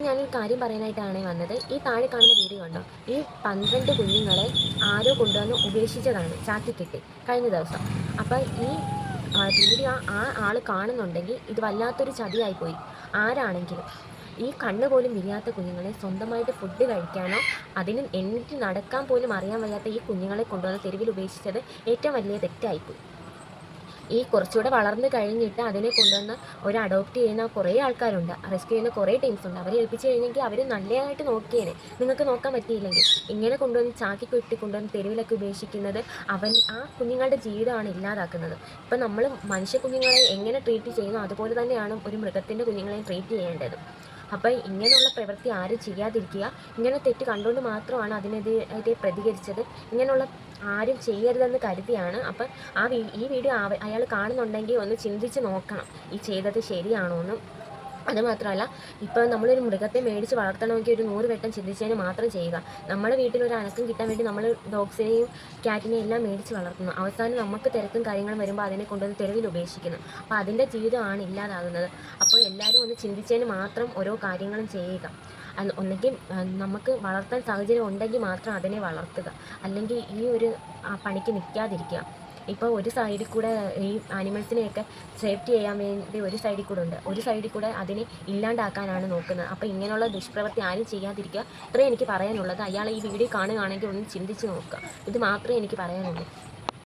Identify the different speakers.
Speaker 1: ഞാനൊരു കാര്യം പറയാനായിട്ടാണ് വന്നത്. ഈ താഴെ കാണുന്ന വീഡിയോ കണ്ടോ? ഈ 12 കുഞ്ഞുങ്ങളെ ആരോ കൊണ്ടുവന്ന് ഉപേക്ഷിച്ചതാണ് ചാക്കിക്കെട്ടി കഴിഞ്ഞ ദിവസം. അപ്പം ഈ വീഡിയോ ആ ആൾ കാണുന്നുണ്ടെങ്കിൽ ഇത് വല്ലാത്തൊരു ചതിയായിപ്പോയി. ആരാണെങ്കിലും ഈ കണ്ണ് പോലും വിരിയാത്ത കുഞ്ഞുങ്ങളെ സ്വന്തമായിട്ട് ഫുഡ് കഴിക്കാനോ അതിന് എണീറ്റ് നടക്കാൻ പോലും അറിയാൻ വയ്യാത്ത ഈ കുഞ്ഞുങ്ങളെ കൊണ്ടുവന്ന് തെരുവിൽ ഉപേക്ഷിച്ചത് ഏറ്റവും വലിയ തെറ്റായിപ്പോയി. ഈ കുറച്ചുകൂടെ വളർന്നു കഴിഞ്ഞിട്ട് അതിനെ കൊണ്ടുവന്ന് അഡോപ്റ്റ് ചെയ്യുന്ന കുറേ ആൾക്കാരുണ്ട്, റെസ്ക്യൂ ചെയ്യുന്ന കുറേ ടീംസ് ഉണ്ട്. അവരെ ഏൽപ്പിച്ച് കഴിഞ്ഞെങ്കിൽ അവർ നല്ലതായിട്ട് നോക്കിയേനെ. നിങ്ങൾക്ക് നോക്കാൻ പറ്റിയില്ലെങ്കിൽ ഇങ്ങനെ കൊണ്ടുവന്ന് ചാക്കി കെട്ടി കൊണ്ടുവന്ന് തെരുവിലൊക്കെ ഉപേക്ഷിക്കുന്നത് ആ കുഞ്ഞുങ്ങളുടെ ജീവിതമാണ് ഇല്ലാതാക്കുന്നത്. ഇപ്പം നമ്മൾ മനുഷ്യ കുഞ്ഞുങ്ങളെ എങ്ങനെ ട്രീറ്റ് ചെയ്യുന്നു അതുപോലെ തന്നെയാണ് ഒരു മൃഗത്തിൻ്റെ കുഞ്ഞുങ്ങളെയും ട്രീറ്റ് ചെയ്യേണ്ടത്. അപ്പം ഇങ്ങനെയുള്ള പ്രവൃത്തി ആരും ചെയ്യാതിരിക്കുക. ഇങ്ങനെ തെറ്റ് കണ്ടുകൊണ്ട് മാത്രമാണ് അതിനെതിരെ പ്രതികരിച്ചത്. ഇങ്ങനെയുള്ള ആരും ചെയ്യരുതെന്ന് കരുതിയാണ്. അപ്പം ഈ വീഡിയോ അയാൾ കാണുന്നുണ്ടെങ്കിൽ ഒന്ന് ചിന്തിച്ച് നോക്കണം, ഈ ചെയ്തത് ശരിയാണോ എന്ന്. അതുമാത്രമല്ല, ഇപ്പോൾ നമ്മളൊരു മൃഗത്തെ മേടിച്ച് വളർത്തണമെങ്കിൽ ഒരു 100 വട്ടം ചിന്തിച്ചതിന് മാത്രം ചെയ്യുക. നമ്മുടെ വീട്ടിലൊരു അനക്കം കിട്ടാൻ വേണ്ടി നമ്മൾ ഡോഗ്സിനെയും ക്യാറ്റിനെയും എല്ലാം മേടിച്ച് വളർത്തുന്നു. അവസാനം നമുക്ക് തിരക്കും കാര്യങ്ങളും വരുമ്പോൾ അതിനെ കൊണ്ടുവന്ന് തെരുവിൽ ഉപേക്ഷിക്കുന്നു. അപ്പോൾ അതിൻ്റെ ജീവിതമാണ് ഇല്ലാതാകുന്നത്. അപ്പോൾ എല്ലാവരും ഒന്ന് ചിന്തിച്ചതിന് മാത്രം ഓരോ കാര്യങ്ങളും ചെയ്യുക. ഒന്നെങ്കിൽ നമുക്ക് വളർത്താൻ സാഹചര്യം ഉണ്ടെങ്കിൽ മാത്രം അതിനെ വളർത്തുക, അല്ലെങ്കിൽ ഈ ഒരു പണിക്ക് നിൽക്കാതിരിക്കുക. ഇപ്പോൾ ഒരു സൈഡിൽ കൂടെ ഈ ആനിമൽസിനെയൊക്കെ സേഫ്റ്റി ചെയ്യാൻ വേണ്ടി ഒരു സൈഡിൽ കൂടെ ഉണ്ട്, ഒരു സൈഡിൽ കൂടെ അതിനെ ഇല്ലാണ്ടാക്കാനാണ് നോക്കുന്നത്. അപ്പോൾ ഇങ്ങനെയുള്ള ദുഷ്പ്രവൃത്തി ആരും ചെയ്യാതിരിക്കുക. ഇത്രയും എനിക്ക് പറയാനുള്ളത്. അയാൾ ഈ വീഡിയോ കാണുകയാണെങ്കിൽ ഒന്ന് ചിന്തിച്ച് നോക്കുക. ഇത് മാത്രമേ എനിക്ക് പറയാനുള്ളൂ.